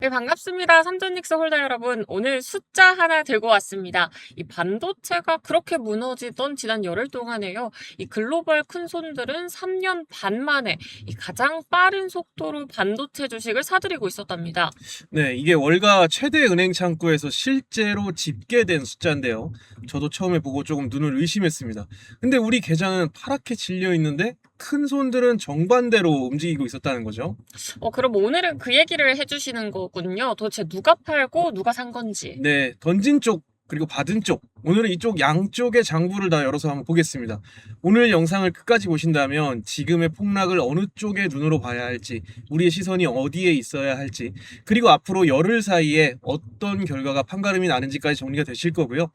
네, 반갑습니다. 삼전닉스 홀더 여러분. 오늘 숫자 하나 들고 왔습니다. 이 반도체가 그렇게 무너지던 지난 열흘 동안에요. 이 글로벌 큰손들은 3년 반 만에 이 가장 빠른 속도로 반도체 주식을 사들이고 있었답니다. 네, 이게 월가 최대 은행 창구에서 실제로 집계된 숫자인데요. 저도 처음에 보고 조금 눈을 의심했습니다. 근데 우리 계좌는 파랗게 질려 있는데 큰 손들은 정반대로 움직이고 있었다는 거죠. 그럼 오늘은 그 얘기를 해주시는 거군요. 도대체 누가 팔고 누가 산 건지. 네, 던진 쪽 그리고 받은 쪽. 오늘은 이쪽 양쪽의 장부를 다 열어서 한번 보겠습니다. 오늘 영상을 끝까지 보신다면 지금의 폭락을 어느 쪽의 눈으로 봐야 할지, 우리의 시선이 어디에 있어야 할지, 그리고 앞으로 열흘 사이에 어떤 결과가 판가름이 나는지까지 정리가 되실 거고요.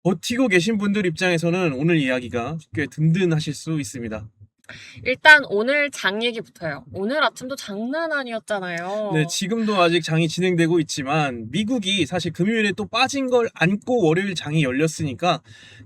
버티고 계신 분들 입장에서는 오늘 이야기가 꽤 든든하실 수 있습니다. 일단 오늘 장 얘기부터요. 오늘 아침도 장난 네, 아니었잖아요. 지금도 아직 장이 진행되고 있지만 미국이 사실 금요일에 또 빠진 걸 안고 월요일 장이 열렸으니까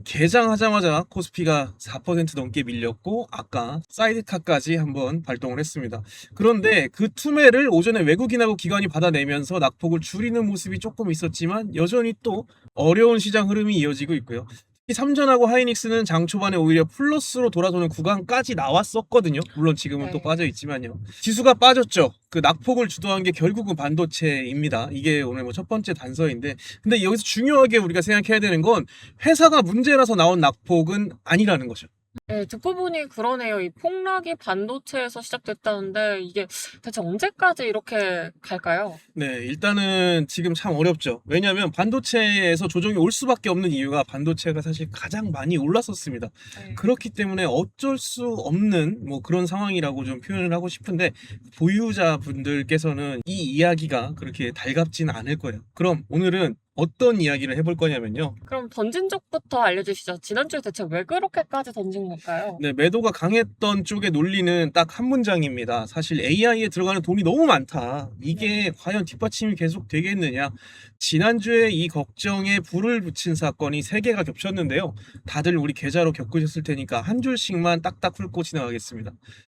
개장하자마자 코스피가 4% 넘게 밀렸고 아까 사이드카까지 한번 발동을 했습니다. 그런데 그 투매를 오전에 외국인하고 기관이 받아내면서 낙폭을 줄이는 모습이 조금 있었지만 여전히 또 어려운 시장 흐름이 이어지고 있고요. 특히 삼전하고 하이닉스는 장 초반에 오히려 플러스로 돌아서는 구간까지 나왔었거든요. 물론 지금은 또 네. 빠져 있지만요. 지수가 빠졌죠. 그 낙폭을 주도한 게 결국은 반도체입니다. 이게 오늘 뭐 첫 번째 단서인데, 근데 여기서 중요하게 우리가 생각해야 되는 건 회사가 문제라서 나온 낙폭은 아니라는 거죠. 네, 듣고 보니 그러네요. 이 폭락이 반도체에서 시작됐다는데 이게 대체 언제까지 이렇게 갈까요? 네, 일단은 지금 참 어렵죠. 왜냐하면 반도체에서 조정이 올 수밖에 없는 이유가 반도체가 사실 가장 많이 올랐었습니다. 네. 그렇기 때문에 어쩔 수 없는 뭐 그런 상황이라고 좀 표현을 하고 싶은데 보유자분들께서는 이 이야기가 그렇게 달갑진 않을 거예요. 그럼 오늘은 어떤 이야기를 해볼 거냐면요. 그럼 던진 적부터 알려주시죠. 지난주에 대체 왜 그렇게까지 던진 걸까요? 네, 매도가 강했던 쪽의 논리는 딱 한 문장입니다. 사실 AI에 들어가는 돈이 너무 많다. 이게 과연 뒷받침이 계속 되겠느냐. 지난주에 이 걱정에 불을 붙인 사건이 3개가 겹쳤는데요. 다들 우리 계좌로 겪으셨을 테니까 한 줄씩만 딱딱 훑고 지나가겠습니다.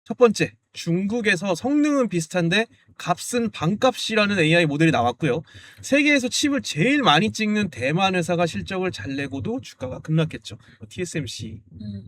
첫 번째, 중국에서 성능은 비슷한데 값은 반값이라는 AI 모델이 나왔고요. 세계에서 칩을 제일 많이 찍는 대만 회사가 실적을 잘 내고도 주가가 급락했죠. TSMC. 음.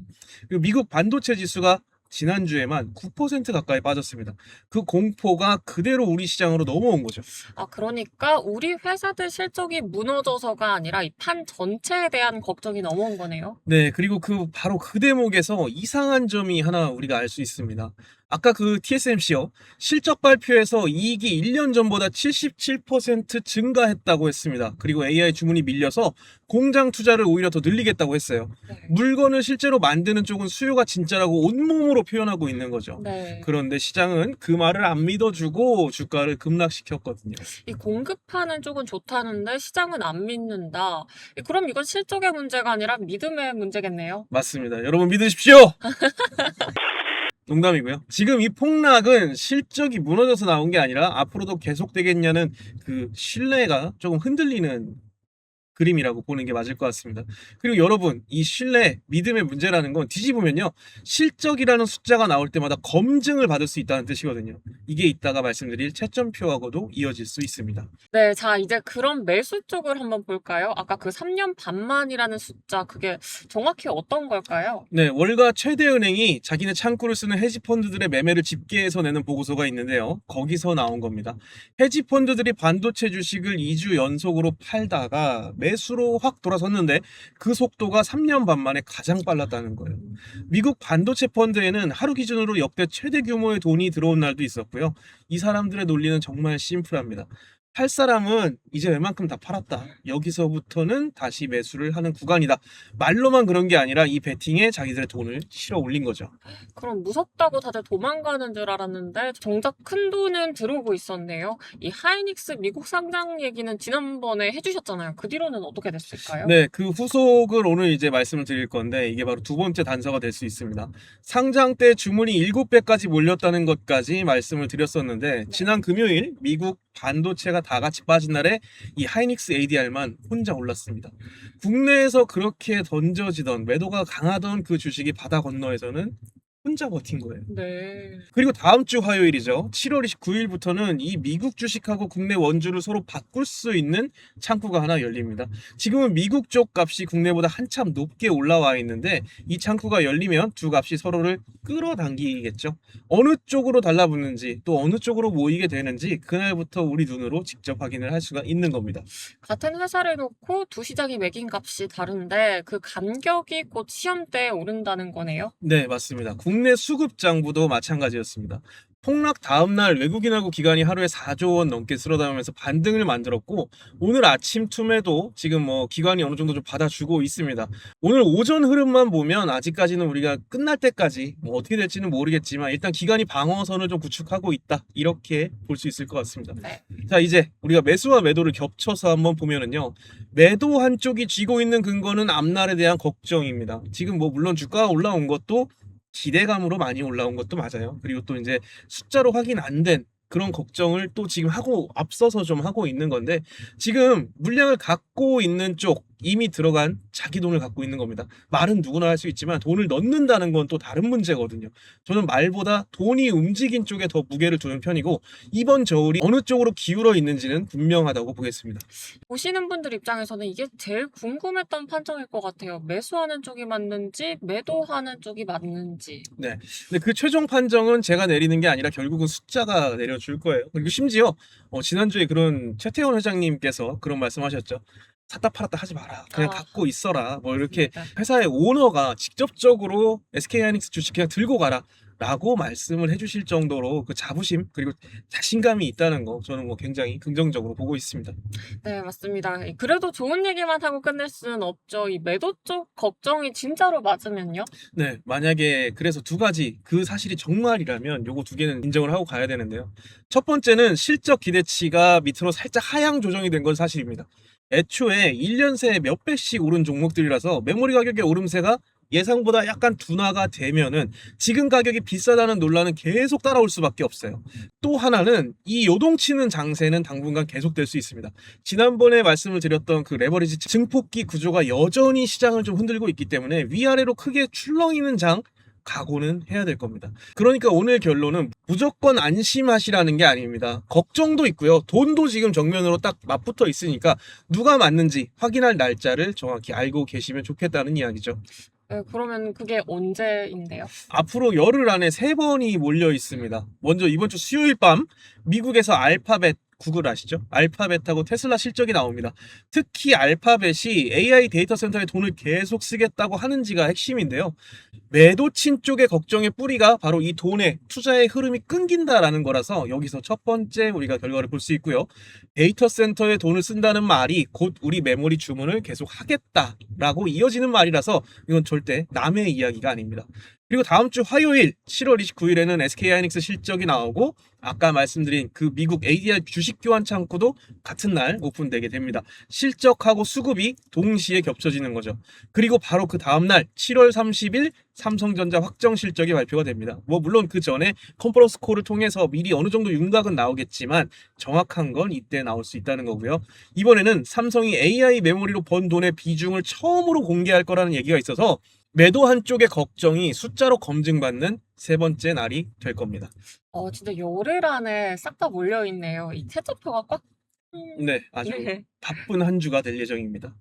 그리고 미국 반도체 지수가 지난주에만 9% 가까이 빠졌습니다. 그 공포가 그대로 우리 시장으로 넘어온 거죠. 그러니까 우리 회사들 실적이 무너져서가 아니라 이 판 전체에 대한 걱정이 넘어온 거네요. 네, 그리고 바로 그 대목에서 이상한 점이 하나 우리가 알 수 있습니다. 아까 그 TSMC요. 실적 발표에서 이익이 1년 전보다 77% 증가했다고 했습니다. 그리고 AI 주문이 밀려서 공장 투자를 오히려 더 늘리겠다고 했어요. 네. 물건을 실제로 만드는 쪽은 수요가 진짜라고 온몸으로 표현하고 있는 거죠. 네. 그런데 시장은 그 말을 안 믿어주고 주가를 급락시켰거든요. 이 공급하는 쪽은 좋다는데 시장은 안 믿는다. 그럼 이건 실적의 문제가 아니라 믿음의 문제겠네요. 맞습니다. 여러분 믿으십시오. 농담이고요. 지금 이 폭락은 실적이 무너져서 나온 게 아니라 앞으로도 계속되겠냐는 그 신뢰가 조금 흔들리는 그림이라고 보는 게 맞을 것 같습니다. 그리고 여러분, 이 신뢰, 믿음의 문제라는 건 뒤집으면요. 실적이라는 숫자가 나올 때마다 검증을 받을 수 있다는 뜻이거든요. 이게 이따가 말씀드릴 채점표하고도 이어질 수 있습니다. 네, 자, 이제 그럼 매수 쪽을 한번 볼까요? 아까 그 3년 반만이라는 숫자, 그게 정확히 어떤 걸까요? 네, 월가 최대은행이 자기네 창구를 쓰는 헤지펀드들의 매매를 집계해서 내는 보고서가 있는데요. 거기서 나온 겁니다. 헤지펀드들이 반도체 주식을 2주 연속으로 팔다가 매수로 확 돌아섰는데 그 속도가 3년 반 만에 가장 빨랐다는 거예요. 미국 반도체 펀드에는 하루 기준으로 역대 최대 규모의 돈이 들어온 날도 있었고요. 이 사람들의 논리는 정말 심플합니다. 팔 사람은 이제 웬만큼 다 팔았다. 여기서부터는 다시 매수를 하는 구간이다. 말로만 그런 게 아니라 이 베팅에 자기들의 돈을 실어 올린 거죠. 그럼 무섭다고 다들 도망가는 줄 알았는데 정작 큰 돈은 들어오고 있었네요. 이 하이닉스 미국 상장 얘기는 지난번에 해주셨잖아요. 그 뒤로는 어떻게 됐을까요? 네, 그 후속을 오늘 이제 말씀을 드릴 건데 이게 바로 두 번째 단서가 될 수 있습니다. 상장 때 주문이 7배까지 몰렸다는 것까지 말씀을 드렸었는데 지난 금요일 미국 반도체가 다 같이 빠진 날에 이 하이닉스 ADR만 혼자 올랐습니다. 국내에서 그렇게 던져지던 매도가 강하던 그 주식이 바다 건너에서는 혼자 버틴 거예요. 네. 그리고 다음 주 화요일이죠. 7월 29일부터는 이 미국 주식하고 국내 원주를 서로 바꿀 수 있는 창구가 하나 열립니다. 지금은 미국 쪽 값이 국내보다 한참 높게 올라와 있는데 이 창구가 열리면 두 값이 서로를 끌어당기겠죠. 어느 쪽으로 달라붙는지 또 어느 쪽으로 모이게 되는지 그날부터 우리 눈으로 직접 확인을 할 수가 있는 겁니다. 같은 회사를 놓고 두 시장이 매긴 값이 다른데 그 간격이 곧 시험대에 오른다는 거네요. 네, 맞습니다. 국내 수급장부도 마찬가지였습니다. 폭락 다음날 외국인하고 기관이 하루에 4조 원 넘게 쓸어담으면서 반등을 만들었고 오늘 아침 툼에도 지금 기관이 어느 정도 좀 받아주고 있습니다. 오늘 오전 흐름만 보면 아직까지는 우리가 끝날 때까지 어떻게 될지는 모르겠지만 일단 기관이 방어선을 좀 구축하고 있다 이렇게 볼 수 있을 것 같습니다. 네. 자, 이제 우리가 매수와 매도를 겹쳐서 한번 보면은요. 매도 한쪽이 쥐고 있는 근거는 앞날에 대한 걱정입니다. 지금 물론 주가가 올라온 것도 기대감으로 많이 올라온 것도 맞아요. 그리고 또 이제 숫자로 확인 안 된 그런 걱정을 또 지금 앞서서 좀 하고 있는 건데 지금 물량을 갖고 있는 쪽 이미 들어간 자기 돈을 갖고 있는 겁니다. 말은 누구나 할 수 있지만 돈을 넣는다는 건 또 다른 문제거든요. 저는 말보다 돈이 움직인 쪽에 더 무게를 두는 편이고 이번 저울이 어느 쪽으로 기울어 있는지는 분명하다고 보겠습니다. 보시는 분들 입장에서는 이게 제일 궁금했던 판정일 것 같아요. 매수하는 쪽이 맞는지, 매도하는 쪽이 맞는지. 네. 근데 그 최종 판정은 제가 내리는 게 아니라 결국은 숫자가 내려줄 거예요. 그리고 심지어 지난주에 그런 최태원 회장님께서 그런 말씀하셨죠. 샀다 팔았다 하지 마라. 그냥 아, 갖고 있어라. 이렇게 맞습니다. 회사의 오너가 직접적으로 SK하이닉스 주식 그냥 들고 가라. 라고 말씀을 해주실 정도로 그 자부심 그리고 자신감이 있다는 거 저는 굉장히 긍정적으로 보고 있습니다. 네, 맞습니다. 그래도 좋은 얘기만 하고 끝낼 수는 없죠. 이 매도 쪽 걱정이 진짜로 맞으면요. 네, 만약에 그래서 두 가지 그 사실이 정말이라면 요거 두 개는 인정을 하고 가야 되는데요. 첫 번째는 실적 기대치가 밑으로 살짝 하향 조정이 된 건 사실입니다. 애초에 1년 새에 몇 배씩 오른 종목들이라서 메모리 가격의 오름세가 예상보다 약간 둔화가 되면은 지금 가격이 비싸다는 논란은 계속 따라올 수밖에 없어요. 또 하나는 이 요동치는 장세는 당분간 계속될 수 있습니다. 지난번에 말씀을 드렸던 그 레버리지 증폭기 구조가 여전히 시장을 좀 흔들고 있기 때문에 위아래로 크게 출렁이는 장 각오는 해야 될 겁니다. 그러니까 오늘 결론은 무조건 안심하시라는 게 아닙니다. 걱정도 있고요. 돈도 지금 정면으로 딱 맞붙어 있으니까 누가 맞는지 확인할 날짜를 정확히 알고 계시면 좋겠다는 이야기죠. 네, 그러면 그게 언제인데요? 앞으로 열흘 안에 3번이 몰려 있습니다. 먼저 이번 주 수요일 밤 미국에서 알파벳 구글 아시죠? 알파벳하고 테슬라 실적이 나옵니다. 특히 알파벳이 AI 데이터 센터에 돈을 계속 쓰겠다고 하는지가 핵심인데요. 매도친 쪽의 걱정의 뿌리가 바로 이 돈의 투자의 흐름이 끊긴다라는 거라서 여기서 첫 번째 우리가 결과를 볼 수 있고요. 데이터 센터에 돈을 쓴다는 말이 곧 우리 메모리 주문을 계속 하겠다라고 이어지는 말이라서 이건 절대 남의 이야기가 아닙니다. 그리고 다음 주 화요일 7월 29일에는 SK하이닉스 실적이 나오고 아까 말씀드린 그 미국 ADR 주식 교환 창구도 같은 날 오픈되게 됩니다. 실적하고 수급이 동시에 겹쳐지는 거죠. 그리고 바로 그 다음 날 7월 30일 삼성전자 확정 실적이 발표가 됩니다. 물론 그 전에 컨퍼런스 콜을 통해서 미리 어느 정도 윤곽은 나오겠지만 정확한 건 이때 나올 수 있다는 거고요. 이번에는 삼성이 AI 메모리로 번 돈의 비중을 처음으로 공개할 거라는 얘기가 있어서 매도 한쪽의 걱정이 숫자로 검증받는 세 번째 날이 될 겁니다. 진짜 열흘 안에 싹 다 몰려있네요. 이 채점표가 꽉. 네, 아주 네. 바쁜 한 주가 될 예정입니다.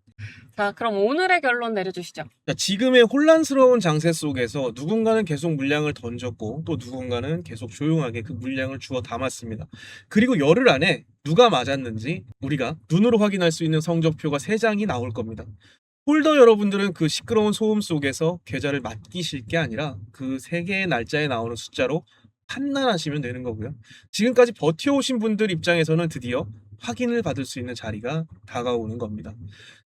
자, 그럼 오늘의 결론 내려주시죠. 자, 지금의 혼란스러운 장세 속에서 누군가는 계속 물량을 던졌고 또 누군가는 계속 조용하게 그 물량을 주워 담았습니다. 그리고 열흘 안에 누가 맞았는지 우리가 눈으로 확인할 수 있는 성적표가 3장이 나올 겁니다. 홀더 여러분들은 그 시끄러운 소음 속에서 계좌를 맡기실 게 아니라 그 3개의 날짜에 나오는 숫자로 판단하시면 되는 거고요. 지금까지 버텨오신 분들 입장에서는 드디어 확인을 받을 수 있는 자리가 다가오는 겁니다.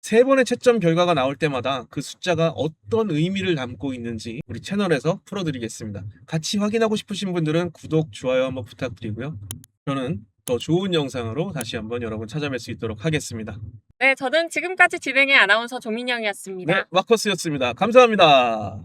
3번의 채점 결과가 나올 때마다 그 숫자가 어떤 의미를 담고 있는지 우리 채널에서 풀어드리겠습니다. 같이 확인하고 싶으신 분들은 구독, 좋아요 한번 부탁드리고요. 저는 더 좋은 영상으로 다시 한번 여러분 찾아뵐 수 있도록 하겠습니다. 네, 저는 지금까지 진행의 아나운서 조민영이었습니다. 네, 마커스였습니다. 감사합니다.